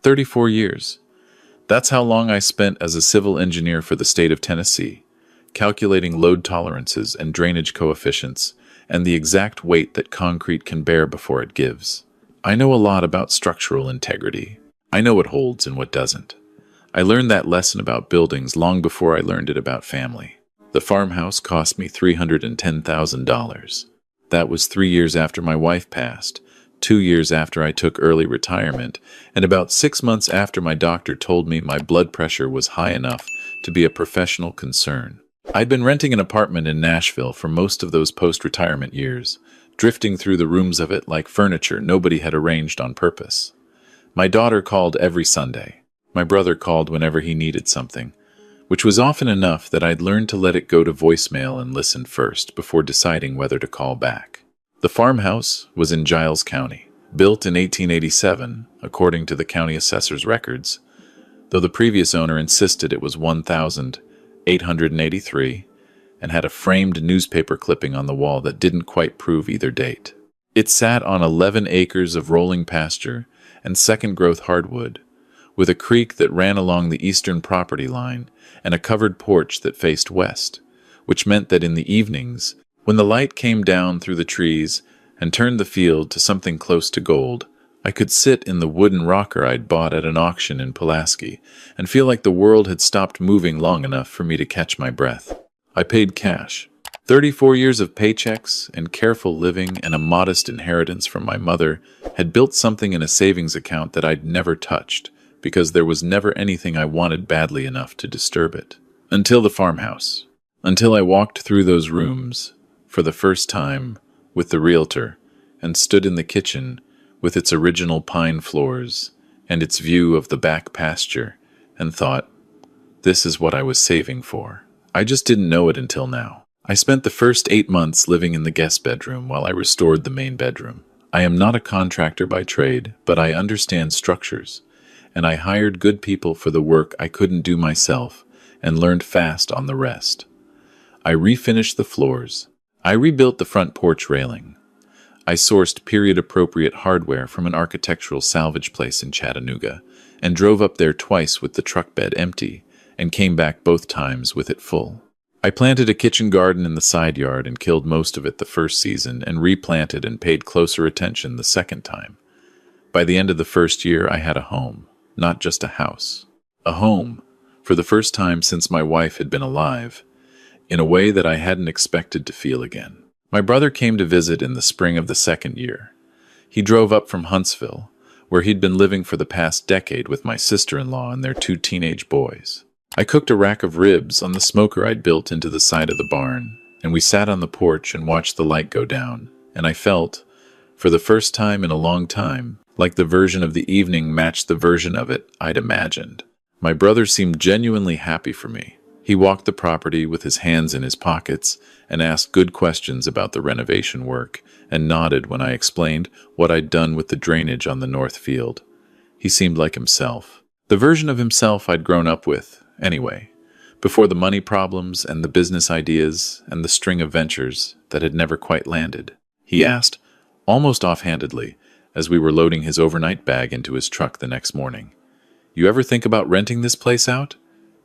34 years. That's how long I spent as a civil engineer for the state of Tennessee, calculating load tolerances and drainage coefficients and the exact weight that concrete can bear before it gives. I know a lot about structural integrity. I know what holds and what doesn't. I learned that lesson about buildings long before I learned it about family. The farmhouse cost me $310,000. That was 3 years after my wife passed, 2 years after I took early retirement, and about 6 months after my doctor told me my blood pressure was high enough to be a professional concern. I'd been renting an apartment in Nashville for most of those post-retirement years, drifting through the rooms of it like furniture nobody had arranged on purpose. My daughter called every Sunday. My brother called whenever he needed something, which was often enough that I'd learned to let it go to voicemail and listen first before deciding whether to call back. The farmhouse was in Giles County, built in 1887, according to the county assessor's records, though the previous owner insisted it was 1883 and had a framed newspaper clipping on the wall that didn't quite prove either date. It sat on 11 acres of rolling pasture and second-growth hardwood, with a creek that ran along the eastern property line and a covered porch that faced west, which meant that in the evenings, when the light came down through the trees and turned the field to something close to gold, I could sit in the wooden rocker I'd bought at an auction in Pulaski and feel like the world had stopped moving long enough for me to catch my breath. I paid cash. 34 years of paychecks and careful living and a modest inheritance from my mother had built something in a savings account that I'd never touched, because there was never anything I wanted badly enough to disturb it. Until the farmhouse. Until I walked through those rooms, for the first time, with the realtor, and stood in the kitchen with its original pine floors and its view of the back pasture, and thought, this is what I was saving for. I just didn't know it until now. I spent the first 8 months living in the guest bedroom while I restored the main bedroom. I am not a contractor by trade, but I understand structures, and I hired good people for the work I couldn't do myself and learned fast on the rest. I refinished the floors. I rebuilt the front porch railing. I sourced period-appropriate hardware from an architectural salvage place in Chattanooga and drove up there twice with the truck bed empty and came back both times with it full. I planted a kitchen garden in the side yard and killed most of it the first season and replanted and paid closer attention the second time. By the end of the first year, I had a home, not just a house. A home, for the first time since my wife had been alive, in a way that I hadn't expected to feel again. My brother came to visit in the spring of the second year. He drove up from Huntsville, where he'd been living for the past decade with my sister-in-law and their 2 teenage boys. I cooked a rack of ribs on the smoker I'd built into the side of the barn, and we sat on the porch and watched the light go down, and I felt, for the first time in a long time, like the version of the evening matched the version of it I'd imagined. My brother seemed genuinely happy for me. He walked the property with his hands in his pockets and asked good questions about the renovation work and nodded when I explained what I'd done with the drainage on the north field. He seemed like himself. The version of himself I'd grown up with, anyway, before the money problems and the business ideas and the string of ventures that had never quite landed. He asked, almost offhandedly, as we were loading his overnight bag into his truck the next morning, "You ever think about renting this place out?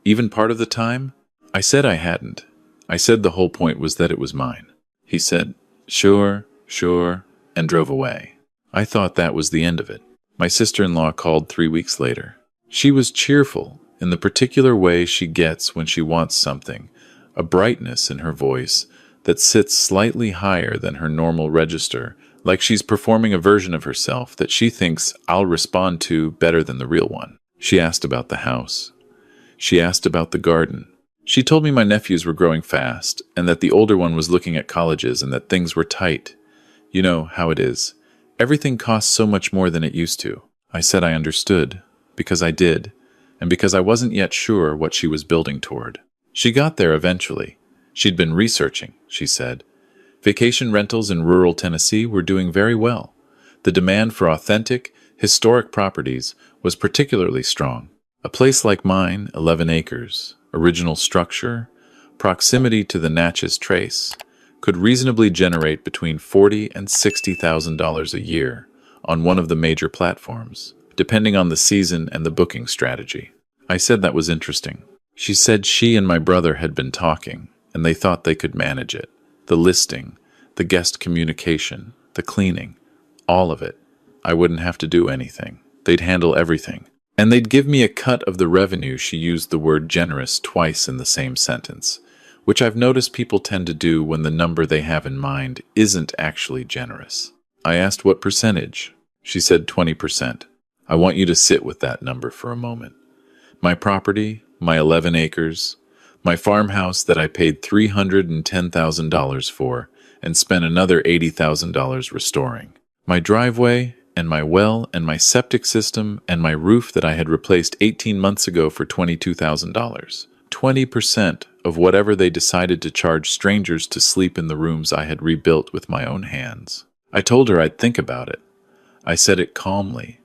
Even part of the time?" I said I hadn't. I said the whole point was that it was mine. He said, sure, and drove away. I thought that was the end of it. My sister-in-law called 3 weeks later. She was cheerful, in the particular way she gets when she wants something, a brightness in her voice that sits slightly higher than her normal register, like she's performing a version of herself that she thinks I'll respond to better than the real one. She asked about the house. She asked about the garden. She told me my nephews were growing fast, and that the older one was looking at colleges and that things were tight. You know how it is. Everything costs so much more than it used to. I said I understood, because I did, and because I wasn't yet sure what she was building toward. She got there eventually. She'd been researching, she said. Vacation rentals in rural Tennessee were doing very well. The demand for authentic, historic properties was particularly strong. A place like mine, 11 acres, original structure, proximity to the Natchez Trace, could reasonably generate between $40,000 and $60,000 a year on one of the major platforms, depending on the season and the booking strategy. I said that was interesting. She said she and my brother had been talking, and they thought they could manage it. The listing, the guest communication, the cleaning, all of it. I wouldn't have to do anything. They'd handle everything. And they'd give me a cut of the revenue. She used the word generous twice in the same sentence, which I've noticed people tend to do when the number they have in mind isn't actually generous. I asked what percentage. She said 20%. I want you to sit with that number for a moment. My property, my 11 acres, my farmhouse that I paid $310,000 for and spent another $80,000 restoring. My driveway and my well and my septic system and my roof that I had replaced 18 months ago for $22,000. 20% of whatever they decided to charge strangers to sleep in the rooms I had rebuilt with my own hands. I told her I'd think about it. I said it calmly,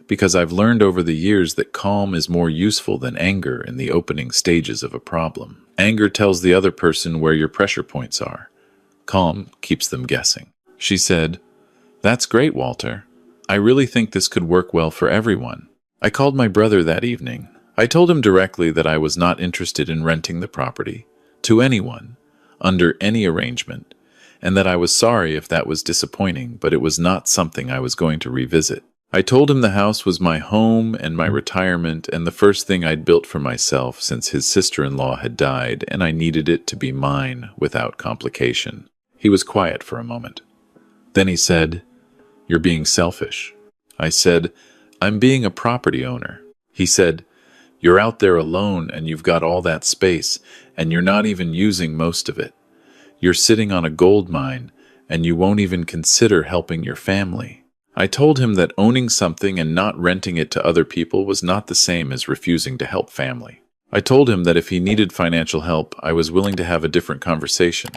because I've learned over the years that calm is more useful than anger in the opening stages of a problem. Anger tells the other person where your pressure points are. Calm keeps them guessing. She said, "That's great, Walter. I really think this could work well for everyone." I called my brother that evening. I told him directly that I was not interested in renting the property to anyone, under any arrangement, and that I was sorry if that was disappointing, but it was not something I was going to revisit. I told him the house was my home and my retirement and the first thing I'd built for myself since his sister-in-law had died, and I needed it to be mine without complication. He was quiet for a moment. Then he said, "You're being selfish." I said, "I'm being a property owner." He said, "You're out there alone and you've got all that space and you're not even using most of it. You're sitting on a gold mine and you won't even consider helping your family." I told him that owning something and not renting it to other people was not the same as refusing to help family. I told him that if he needed financial help, I was willing to have a different conversation,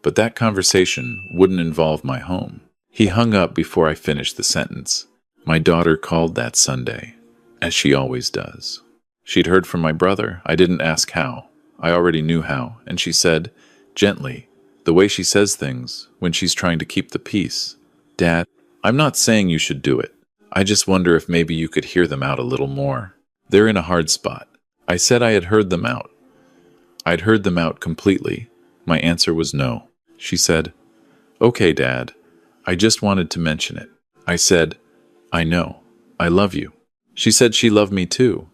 but that conversation wouldn't involve my home. He hung up before I finished the sentence. My daughter called that Sunday, as she always does. She'd heard from my brother. I didn't ask how. I already knew how, and she said, gently, the way she says things when she's trying to keep the peace, "Dad, I'm not saying you should do it. I just wonder if maybe you could hear them out a little more. They're in a hard spot." I said I had heard them out. I'd heard them out completely. My answer was no. She said, "Okay, Dad. I just wanted to mention it." I said, "I know. I love you." She said she loved me too.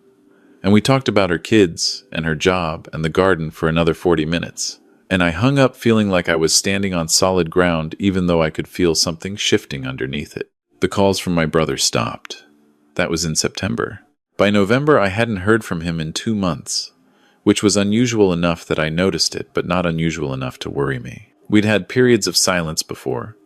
And we talked about her kids and her job and the garden for another 40 minutes. And I hung up feeling like I was standing on solid ground even though I could feel something shifting underneath it. The calls from my brother stopped. That was in September. By November, I hadn't heard from him in 2 months, which was unusual enough that I noticed it, but not unusual enough to worry me. We'd had periods of silence before,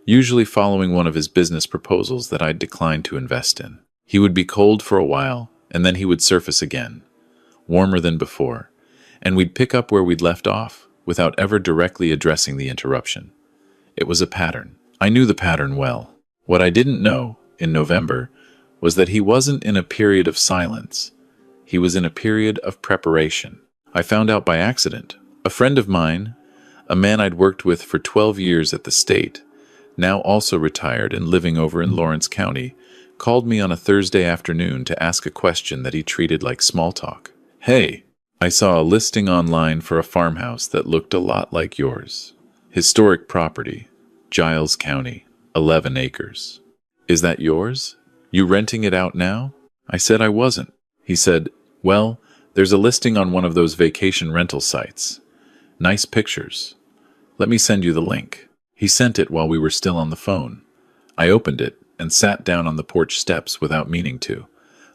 usually following one of his business proposals that I'd declined to invest in. He would be cold for a while, and then he would surface again, warmer than before, and we'd pick up where we'd left off, without ever directly addressing the interruption. It was a pattern. I knew the pattern well. What I didn't know, in November, was that he wasn't in a period of silence. He was in a period of preparation. I found out by accident. A friend of mine, a man I'd worked with for 12 years at the state, now also retired and living over in Lawrence County, called me on a Thursday afternoon to ask a question that he treated like small talk. "Hey, I saw a listing online for a farmhouse that looked a lot like yours. Historic property, Giles County, 11 acres. Is that yours? You renting it out now?" I said I wasn't. He said, "Well, there's a listing on one of those vacation rental sites. Nice pictures. Let me send you the link." He sent it while we were still on the phone. I opened it and sat down on the porch steps without meaning to,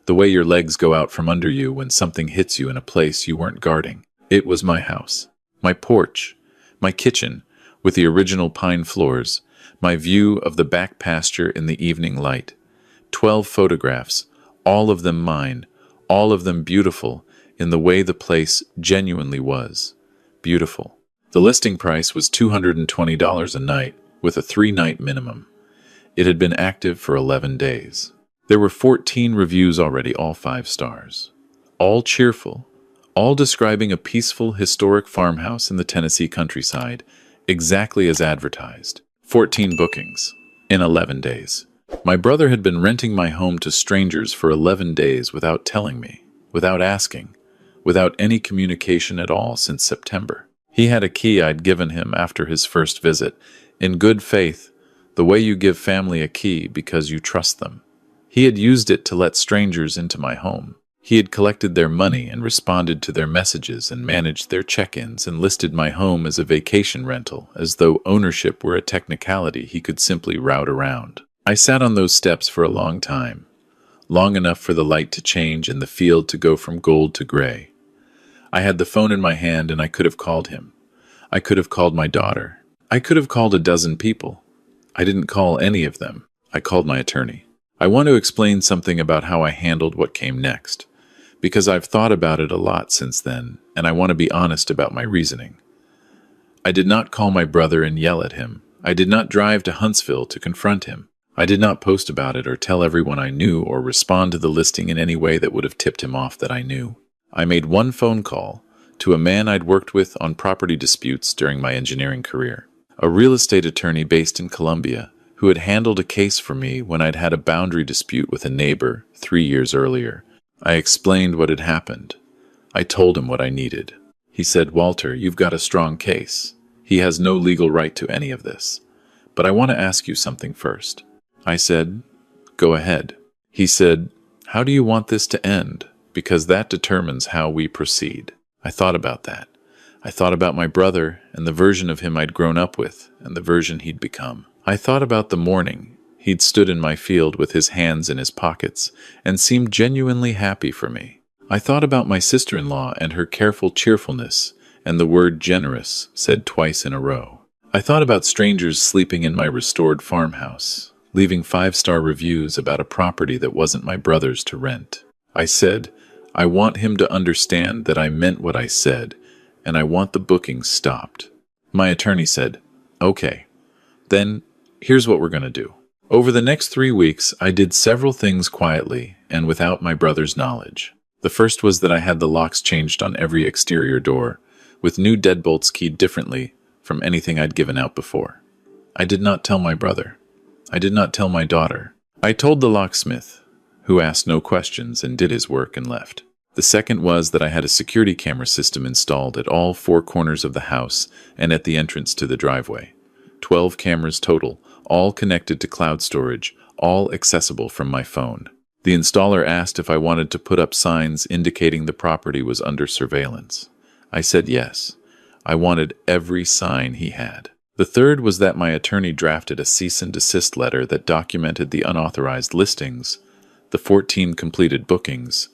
the way your legs go out from under you when something hits you in a place you weren't guarding. It was my house, my porch, my kitchen with the original pine floors, my view of the back pasture in the evening light. 12 photographs, all of them mine, all of them beautiful in the way the place genuinely was. Beautiful. The listing price was $220 a night with a 3-night minimum. It had been active for 11 days. There were 14 reviews already, all 5 stars. All cheerful, all describing a peaceful, historic farmhouse in the Tennessee countryside, exactly as advertised. 14 bookings in 11 days. My brother had been renting my home to strangers for 11 days without telling me, without asking, without any communication at all since September. He had a key I'd given him after his first visit, in good faith, the way you give family a key because you trust them. He had used it to let strangers into my home. He had collected their money and responded to their messages and managed their check-ins and listed my home as a vacation rental, as though ownership were a technicality he could simply route around. I sat on those steps for a long time, long enough for the light to change and the field to go from gold to gray. I had the phone in my hand and I could have called him. I could have called my daughter. I could have called a dozen people. I didn't call any of them. I called my attorney. I want to explain something about how I handled what came next, because I've thought about it a lot since then, and I want to be honest about my reasoning. I did not call my brother and yell at him. I did not drive to Huntsville to confront him. I did not post about it or tell everyone I knew or respond to the listing in any way that would have tipped him off that I knew. I made one phone call to a man I'd worked with on property disputes during my engineering career, a real estate attorney based in Columbia who had handled a case for me when I'd had a boundary dispute with a neighbor 3 years earlier. I explained what had happened. I told him what I needed. He said, "Walter, you've got a strong case. He has no legal right to any of this. But I want to ask you something first." I said, "Go ahead." He said, "How do you want this to end? Because that determines how we proceed." I thought about that. I thought about my brother and the version of him I'd grown up with and the version he'd become. I thought about the morning he'd stood in my field with his hands in his pockets and seemed genuinely happy for me. I thought about my sister-in-law and her careful cheerfulness and the word generous said twice in a row. I thought about strangers sleeping in my restored farmhouse, leaving 5-star reviews about a property that wasn't my brother's to rent. I said, I want him to understand that I meant what I said, and I want the booking stopped. My attorney said, "Okay, then here's what we're going to do." Over the next 3 weeks, I did several things quietly and without my brother's knowledge. The first was that I had the locks changed on every exterior door, with new deadbolts keyed differently from anything I'd given out before. I did not tell my brother. I did not tell my daughter. I told the locksmith, who asked no questions and did his work and left. The second was that I had a security camera system installed at all 4 corners of the house and at the entrance to the driveway. 12 cameras total, all connected to cloud storage, all accessible from my phone. The installer asked if I wanted to put up signs indicating the property was under surveillance. I said yes. I wanted every sign he had. The third was that my attorney drafted a cease and desist letter that documented the unauthorized listings, the 14 completed bookings,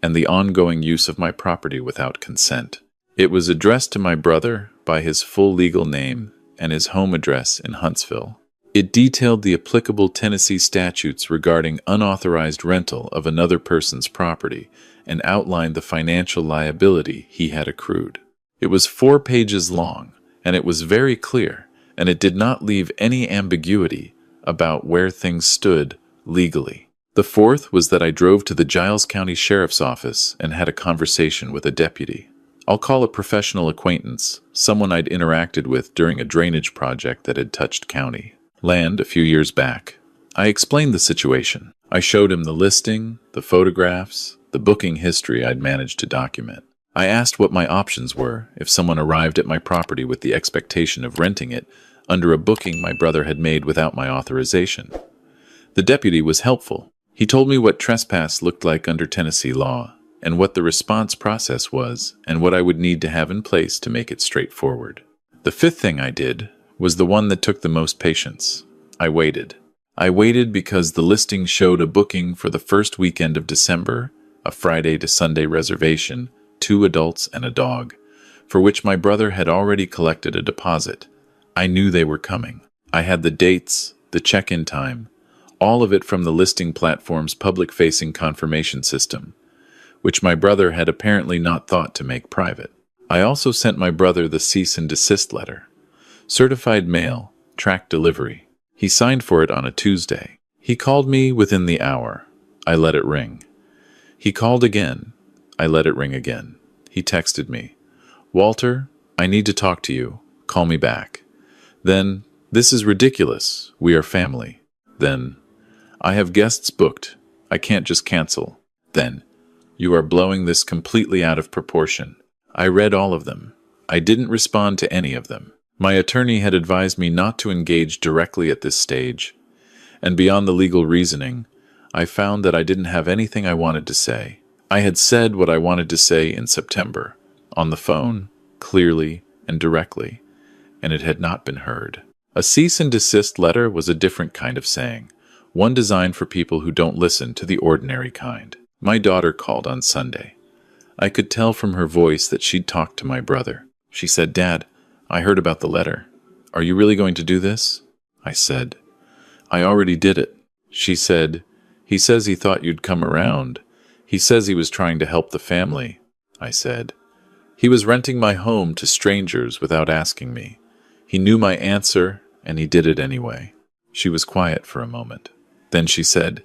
and the ongoing use of my property without consent. It was addressed to my brother by his full legal name and his home address in Huntsville. It detailed the applicable Tennessee statutes regarding unauthorized rental of another person's property and outlined the financial liability he had accrued. It was 4 pages long, and it was very clear, and it did not leave any ambiguity about where things stood legally. The fourth was that I drove to the Giles County Sheriff's Office and had a conversation with a deputy. I'll call a professional acquaintance, someone I'd interacted with during a drainage project that had touched county land a few years back. I explained the situation. I showed him the listing, the photographs, the booking history I'd managed to document. I asked what my options were if someone arrived at my property with the expectation of renting it under a booking my brother had made without my authorization. The deputy was helpful. He told me what trespass looked like under Tennessee law, and what the response process was, and what I would need to have in place to make it straightforward. The fifth thing I did was the one that took the most patience. I waited. I waited because the listing showed a booking for the first weekend of December, a Friday to Sunday reservation, 2 adults and a dog, for which my brother had already collected a deposit. I knew they were coming. I had the dates, the check-in time, all of it from the listing platform's public-facing confirmation system, which my brother had apparently not thought to make private. I also sent my brother the cease and desist letter. Certified mail, tracked delivery. He signed for it on a Tuesday. He called me within the hour. I let it ring. He called again. I let it ring again. He texted me, "Walter, I need to talk to you. Call me back." Then, "This is ridiculous. We are family." Then, I have guests booked. I can't just cancel. Then, you are blowing this completely out of proportion. I read all of them. I didn't respond to any of them. My attorney had advised me not to engage directly at this stage, and beyond the legal reasoning, I found that I didn't have anything I wanted to say. I had said what I wanted to say in September, on the phone, clearly and directly, and it had not been heard. A cease and desist letter was a different kind of saying, one designed for people who don't listen to the ordinary kind. My daughter called on Sunday. I could tell from her voice that she'd talked to my brother. She said, "Dad, I heard about the letter. Are you really going to do this?" I said, "I already did it." She said, "He says he thought you'd come around. He says he was trying to help the family." I said, "He was renting my home to strangers without asking me. He knew my answer, and he did it anyway." She was quiet for a moment. Then she said,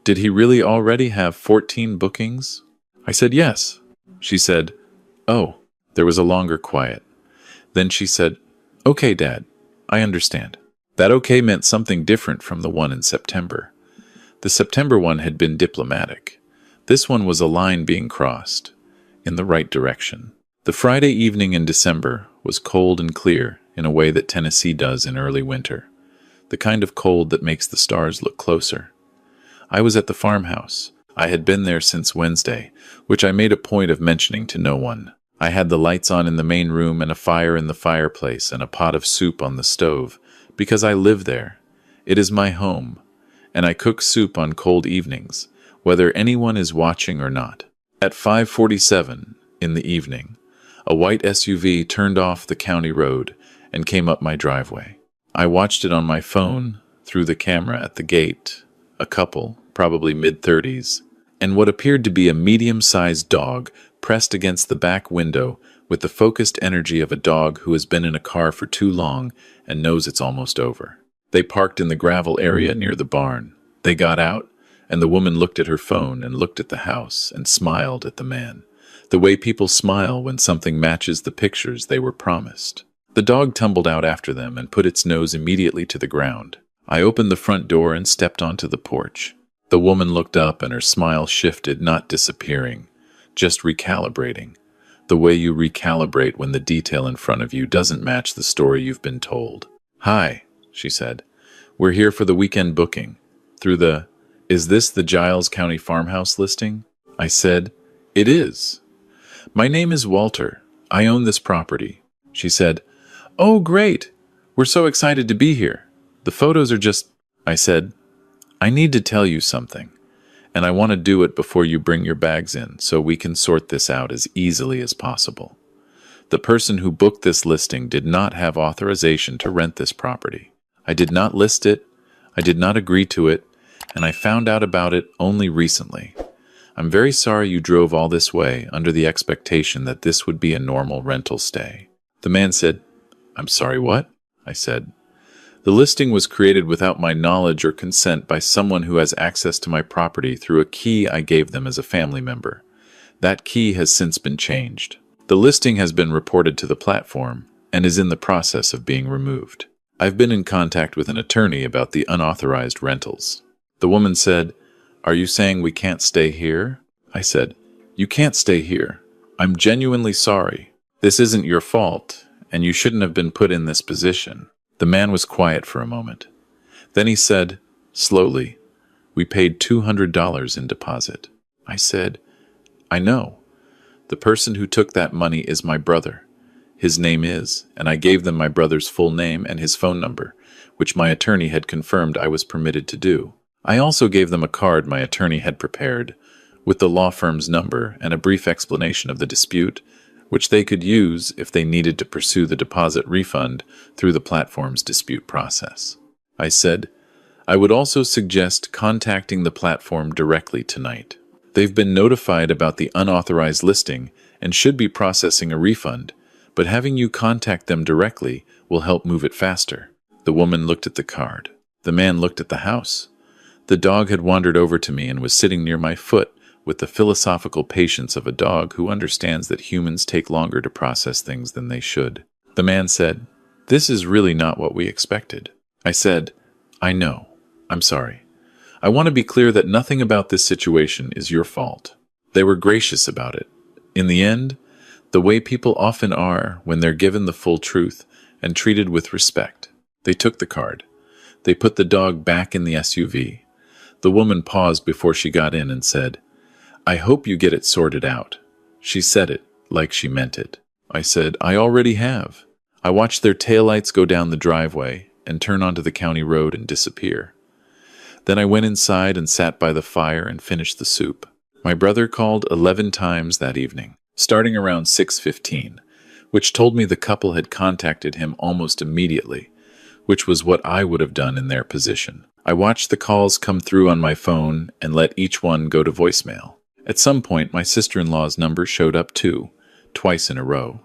"Did he really already have 14 bookings?" I said, "Yes." She said, "Oh." There was a longer quiet. Then she said, "Okay, Dad, I understand." That okay meant something different from the one in September. The September one had been diplomatic. This one was a line being crossed, in the right direction. The Friday evening in December was cold and clear in a way that Tennessee does in early winter, the kind of cold that makes the stars look closer. I was at the farmhouse. I had been there since Wednesday, which I made a point of mentioning to no one. I had the lights on in the main room and a fire in the fireplace and a pot of soup on the stove, because I live there. It is my home, and I cook soup on cold evenings, whether anyone is watching or not. At 5:47 in the evening, a white SUV turned off the county road and came up my driveway. I watched it on my phone, through the camera at the gate, a couple, probably mid-30s, and what appeared to be a medium-sized dog pressed against the back window with the focused energy of a dog who has been in a car for too long and knows it's almost over. They parked in the gravel area near the barn. They got out, and the woman looked at her phone and looked at the house and smiled at the man, the way people smile when something matches the pictures they were promised. The dog tumbled out after them and put its nose immediately to the ground. I opened the front door and stepped onto the porch. The woman looked up and her smile shifted, not disappearing, just recalibrating. The way you recalibrate when the detail in front of you doesn't match the story you've been told. "Hi," she said. "We're here for the weekend booking. Is this the Giles County Farmhouse listing?" I said, "It is." "My name is Walter. I own this property." She said, "Oh, great. We're so excited to be here. The photos are just—" I said, "I need to tell you something, and I want to do it before you bring your bags in so we can sort this out as easily as possible. The person who booked this listing did not have authorization to rent this property. I did not list it, I did not agree to it, and I found out about it only recently. I'm very sorry you drove all this way under the expectation that this would be a normal rental stay." The man said, "I'm sorry, what?" I said, "The listing was created without my knowledge or consent by someone who has access to my property through a key I gave them as a family member. That key has since been changed. The listing has been reported to the platform and is in the process of being removed. I've been in contact with an attorney about the unauthorized rentals." The woman said, "Are you saying we can't stay here?" I said, "You can't stay here. I'm genuinely sorry. This isn't your fault, and you shouldn't have been put in this position." The man was quiet for a moment. Then he said, slowly, "We paid $200 in deposit." I said, "I know. The person who took that money is my brother. His name is," and I gave them my brother's full name and his phone number, which my attorney had confirmed I was permitted to do. I also gave them a card my attorney had prepared, with the law firm's number and a brief explanation of the dispute, which they could use if they needed to pursue the deposit refund through the platform's dispute process. I said, "I would also suggest contacting the platform directly tonight. They've been notified about the unauthorized listing and should be processing a refund, but having you contact them directly will help move it faster." The woman looked at the card. The man looked at the house. The dog had wandered over to me and was sitting near my foot with the philosophical patience of a dog who understands that humans take longer to process things than they should. The man said, "This is really not what we expected." I said, "I know. I'm sorry. I want to be clear that nothing about this situation is your fault. They were gracious about it. In the end, the way people often are when they're given the full truth and treated with respect. They took the card. They put the dog back in the SUV. The woman paused before she got in and said, "I hope you get it sorted out." She said it like she meant it. I said, "I already have." I watched their taillights go down the driveway and turn onto the county road and disappear. Then I went inside and sat by the fire and finished the soup. My brother called 11 times that evening, starting around 6:15, which told me the couple had contacted him almost immediately, which was what I would have done in their position. I watched the calls come through on my phone and let each one go to voicemail. At some point, my sister-in-law's number showed up too, twice in a row.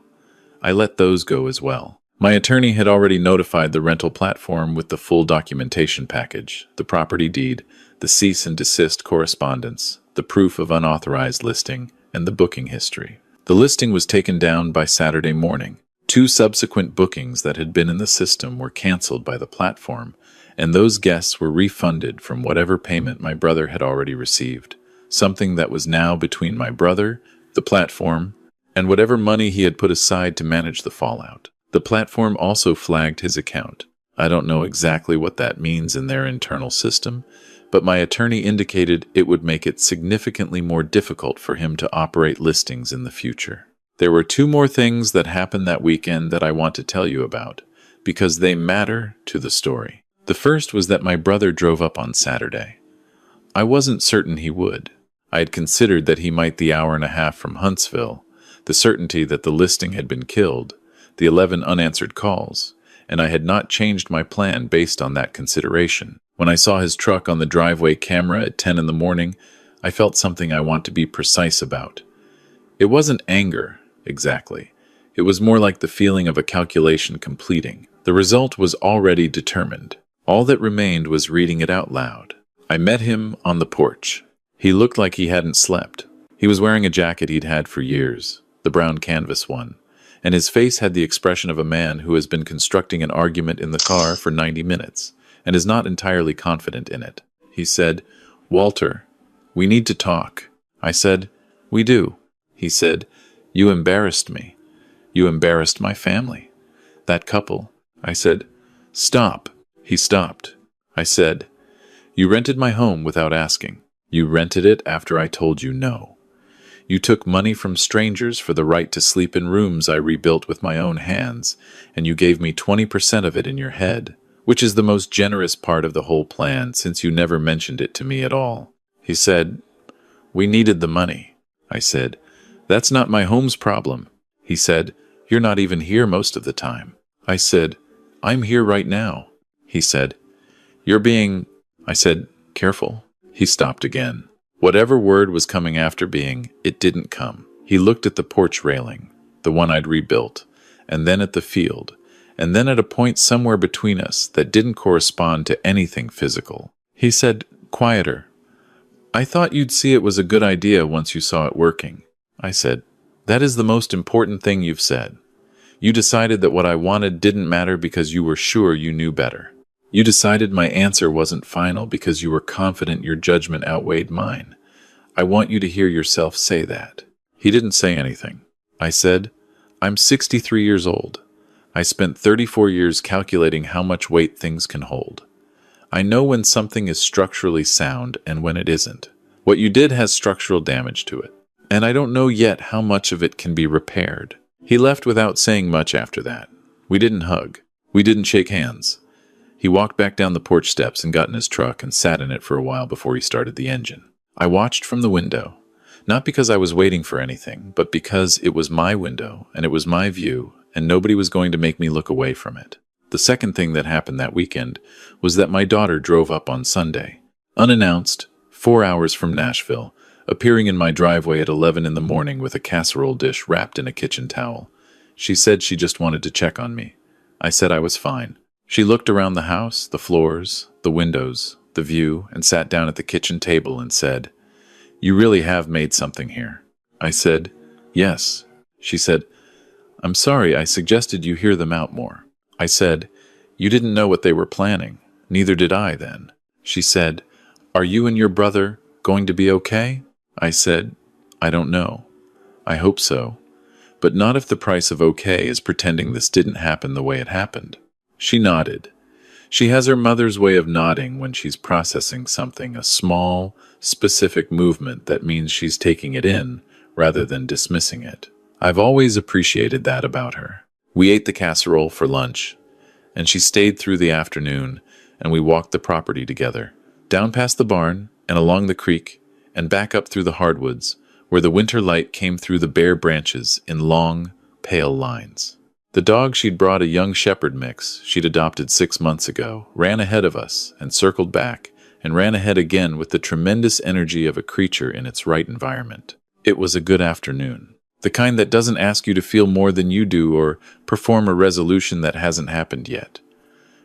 I let those go as well. My attorney had already notified the rental platform with the full documentation package, the property deed, the cease and desist correspondence, the proof of unauthorized listing, and the booking history. The listing was taken down by Saturday morning. 2 subsequent bookings that had been in the system were canceled by the platform, and those guests were refunded from whatever payment my brother had already received, something that was now between my brother, the platform, and whatever money he had put aside to manage the fallout. The platform also flagged his account. I don't know exactly what that means in their internal system, but my attorney indicated it would make it significantly more difficult for him to operate listings in the future. There were 2 more things that happened that weekend that I want to tell you about, because they matter to the story. The first was that my brother drove up on Saturday. I wasn't certain he would. I had considered that he might the hour and a half from Huntsville, the certainty that the listing had been killed, the 11 unanswered calls, and I had not changed my plan based on that consideration. When I saw his truck on the driveway camera at 10 in the morning, I felt something I want to be precise about. It wasn't anger, exactly. It was more like the feeling of a calculation completing. The result was already determined. All that remained was reading it out loud. I met him on the porch. He looked like he hadn't slept. He was wearing a jacket he'd had for years, the brown canvas one, and his face had the expression of a man who has been constructing an argument in the car for 90 minutes and is not entirely confident in it. He said, "Walter, we need to talk." I said, "We do." He said, "You embarrassed me. You embarrassed my family. That couple." I said, "Stop." He stopped. I said, "You rented my home without asking. You rented it after I told you no. You took money from strangers for the right to sleep in rooms I rebuilt with my own hands, and you gave me 20% of it in your head, which is the most generous part of the whole plan since you never mentioned it to me at all." He said, "We needed the money." I said, "That's not my home's problem." He said, "You're not even here most of the time." I said, "I'm here right now." He said, "You're being—" I said, "Careful." He stopped again. Whatever word was coming after being, it didn't come. He looked at the porch railing, the one I'd rebuilt, and then at the field, and then at a point somewhere between us that didn't correspond to anything physical. He said, quieter, "I thought you'd see it was a good idea once you saw it working." I said, "That is the most important thing you've said. You decided that what I wanted didn't matter because you were sure you knew better. You decided my answer wasn't final because you were confident your judgment outweighed mine. I want you to hear yourself say that." He didn't say anything. I said, "I'm 63 years old. I spent 34 years calculating how much weight things can hold. I know when something is structurally sound and when it isn't. What you did has structural damage to it, and I don't know yet how much of it can be repaired." He left without saying much after that. We didn't hug. We didn't shake hands. He walked back down the porch steps and got in his truck and sat in it for a while before he started the engine. I watched from the window, not because I was waiting for anything, but because it was my window and it was my view, and nobody was going to make me look away from it. The second thing that happened that weekend was that my daughter drove up on Sunday, unannounced, 4 hours from Nashville, appearing in my driveway at 11 in the morning with a casserole dish wrapped in a kitchen towel. She said she just wanted to check on me. I said I was fine. She looked around the house, the floors, the windows, the view, and sat down at the kitchen table and said, "You really have made something here." I said, "Yes." She said, "I'm sorry, I suggested you hear them out more." I said, "You didn't know what they were planning. Neither did I then." She said, "Are you and your brother going to be okay?" I said, "I don't know. I hope so. But not if the price of okay is pretending this didn't happen the way it happened." She nodded. She has her mother's way of nodding when she's processing something, a small, specific movement that means she's taking it in rather than dismissing it. I've always appreciated that about her. We ate the casserole for lunch, and she stayed through the afternoon, and we walked the property together, down past the barn and along the creek and back up through the hardwoods, where the winter light came through the bare branches in long, pale lines. The dog she'd brought, a young shepherd mix she'd adopted 6 months ago, ran ahead of us and circled back and ran ahead again with the tremendous energy of a creature in its right environment. It was a good afternoon. The kind that doesn't ask you to feel more than you do or perform a resolution that hasn't happened yet.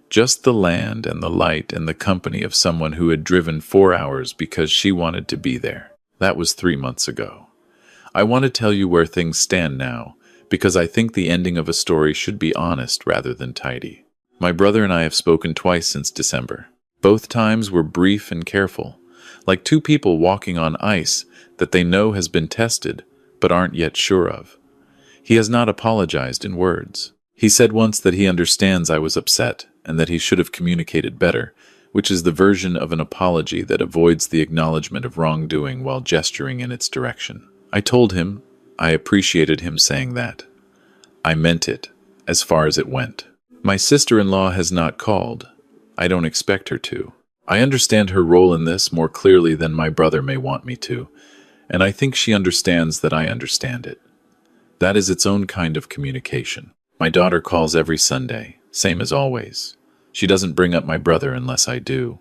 Just the land and the light and the company of someone who had driven 4 hours because she wanted to be there. That was 3 months ago. I want to tell you where things stand now, because I think the ending of a story should be honest rather than tidy. My brother and I have spoken twice since December. Both times were brief and careful, like two people walking on ice that they know has been tested, but aren't yet sure of. He has not apologized in words. He said once that he understands I was upset and that he should have communicated better, which is the version of an apology that avoids the acknowledgement of wrongdoing while gesturing in its direction. I told him I appreciated him saying that. I meant it, as far as it went. My sister-in-law has not called. I don't expect her to. I understand her role in this more clearly than my brother may want me to, and I think she understands that I understand it. That is its own kind of communication. My daughter calls every Sunday, same as always. She doesn't bring up my brother unless I do.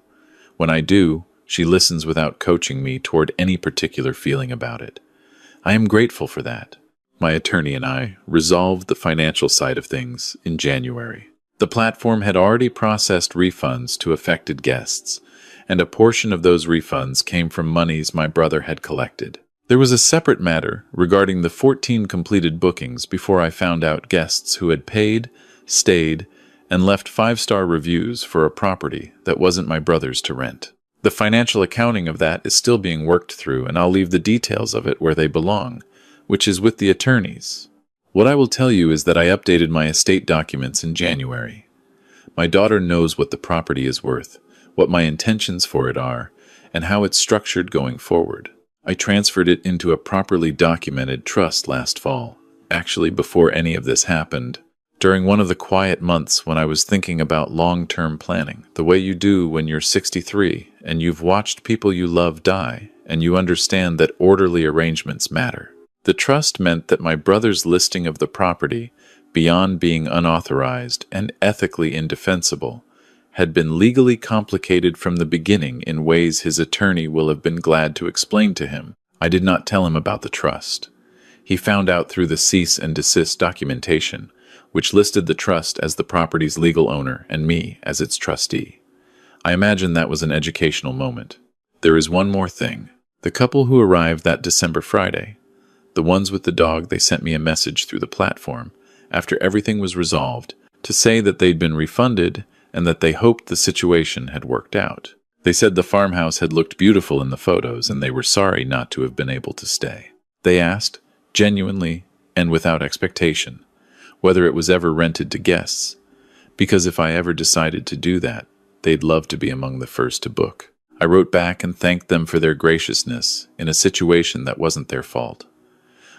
When I do, she listens without coaching me toward any particular feeling about it. I am grateful for that. My attorney and I resolved the financial side of things in January. The platform had already processed refunds to affected guests, and a portion of those refunds came from monies my brother had collected. There was a separate matter regarding the 14 completed bookings before I found out guests who had paid, stayed, and left 5-star reviews for a property that wasn't my brother's to rent. The financial accounting of that is still being worked through, and I'll leave the details of it where they belong, which is with the attorneys. What I will tell you is that I updated my estate documents in January. My daughter knows what the property is worth, what my intentions for it are, and how it's structured going forward. I transferred it into a properly documented trust last fall, actually before any of this happened, during one of the quiet months when I was thinking about long-term planning, the way you do when you're 63 and you've watched people you love die, and you understand that orderly arrangements matter. The trust meant that my brother's listing of the property, beyond being unauthorized and ethically indefensible, had been legally complicated from the beginning in ways his attorney will have been glad to explain to him. I did not tell him about the trust. He found out through the cease and desist documentation, which listed the trust as the property's legal owner and me as its trustee. I imagine that was an educational moment. There is one more thing. The couple who arrived that December Friday, the ones with the dog, they sent me a message through the platform, after everything was resolved, to say that they'd been refunded and that they hoped the situation had worked out. They said the farmhouse had looked beautiful in the photos and they were sorry not to have been able to stay. They asked, genuinely and without expectation, whether it was ever rented to guests, because if I ever decided to do that, they'd love to be among the first to book. I wrote back and thanked them for their graciousness in a situation that wasn't their fault.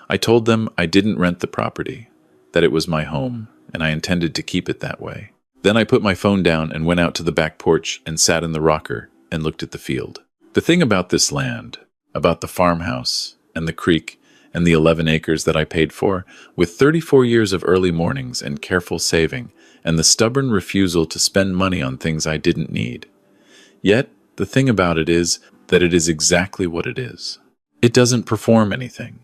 I told them I didn't rent the property, that it was my home, and I intended to keep it that way. Then I put my phone down and went out to the back porch and sat in the rocker and looked at the field. The thing about this land, about the farmhouse and the creek and the 11 acres that I paid for, with 34 years of early mornings and careful saving and the stubborn refusal to spend money on things I didn't need. Yet, the thing about it is that it is exactly what it is. It doesn't perform anything.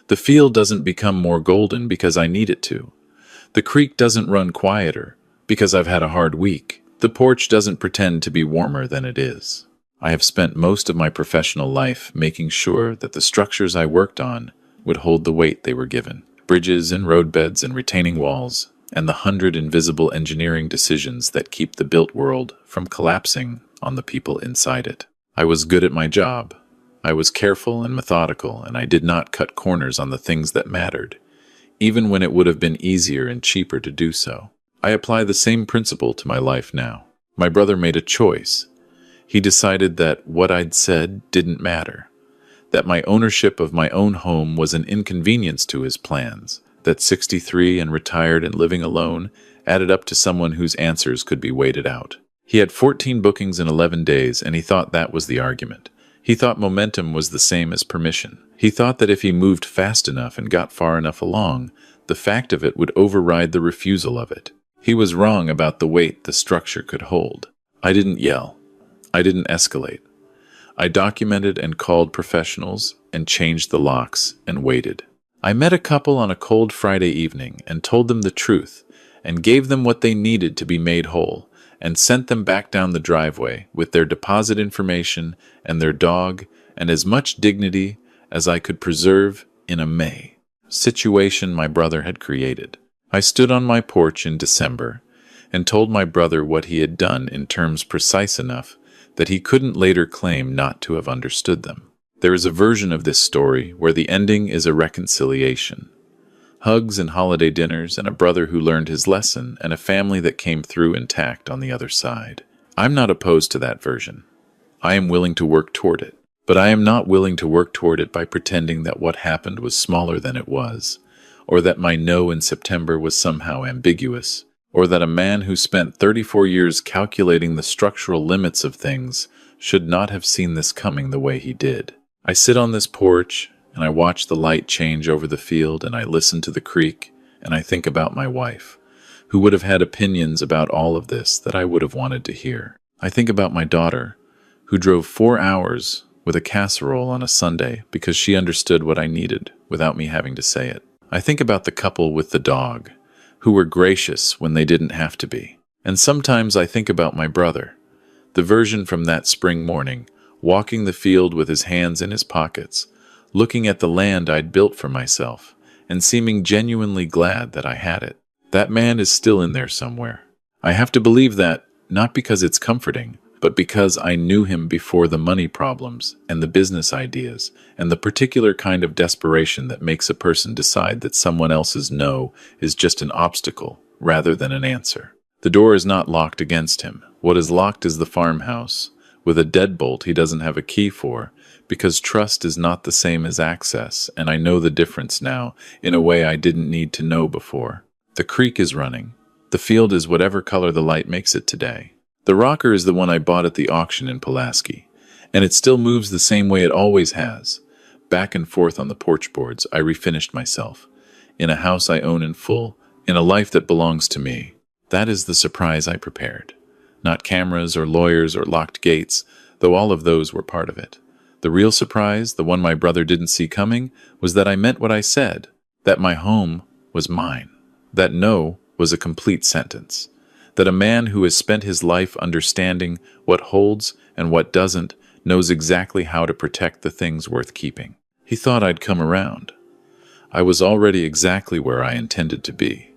The field doesn't become more golden because I need it to. The creek doesn't run quieter because I've had a hard week. The porch doesn't pretend to be warmer than it is. I have spent most of my professional life making sure that the structures I worked on would hold the weight they were given. Bridges and roadbeds and retaining walls, and the 100 invisible engineering decisions that keep the built world from collapsing on the people inside it. I was good at my job. I was careful and methodical, and I did not cut corners on the things that mattered, even when it would have been easier and cheaper to do so. I apply the same principle to my life now. My brother made a choice. He decided that what I'd said didn't matter, that my ownership of my own home was an inconvenience to his plans, that 63 and retired and living alone added up to someone whose answers could be waited out. He had 14 bookings in 11 days, and he thought that was the argument. He thought momentum was the same as permission. He thought that if he moved fast enough and got far enough along, the fact of it would override the refusal of it. He was wrong about the weight the structure could hold. I didn't yell. I didn't escalate. I documented and called professionals and changed the locks and waited. I met a couple on a cold Friday evening and told them the truth and gave them what they needed to be made whole and sent them back down the driveway with their deposit information and their dog and as much dignity as I could preserve in a situation my brother had created. I stood on my porch in December and told my brother what he had done in terms precise enough that he couldn't later claim not to have understood them. There is a version of this story where the ending is a reconciliation. Hugs and holiday dinners and a brother who learned his lesson and a family that came through intact on the other side. I'm not opposed to that version. I am willing to work toward it. But I am not willing to work toward it by pretending that what happened was smaller than it was, or that my no in September was somehow ambiguous, or that a man who spent 34 years calculating the structural limits of things should not have seen this coming the way he did. I sit on this porch, and I watch the light change over the field, and I listen to the creek, and I think about my wife, who would have had opinions about all of this that I would have wanted to hear. I think about my daughter, who drove 4 hours with a casserole on a Sunday because she understood what I needed without me having to say it. I think about the couple with the dog, who were gracious when they didn't have to be. And sometimes I think about my brother, the version from that spring morning, walking the field with his hands in his pockets, looking at the land I'd built for myself, and seeming genuinely glad that I had it. That man is still in there somewhere. I have to believe that, not because it's comforting, but because I knew him before the money problems and the business ideas and the particular kind of desperation that makes a person decide that someone else's no is just an obstacle rather than an answer. The door is not locked against him. What is locked is the farmhouse, with a deadbolt he doesn't have a key for, because trust is not the same as access, and I know the difference now in a way I didn't need to know before. The creek is running. The field is whatever color the light makes it today. The rocker is the one I bought at the auction in Pulaski, and it still moves the same way it always has. Back and forth on the porch boards, I refinished myself. In a house I own in full, in a life that belongs to me. That is the surprise I prepared. Not cameras or lawyers or locked gates, though all of those were part of it. The real surprise, the one my brother didn't see coming, was that I meant what I said, that my home was mine, that no was a complete sentence. That a man who has spent his life understanding what holds and what doesn't knows exactly how to protect the things worth keeping. He thought I'd come around. I was already exactly where I intended to be.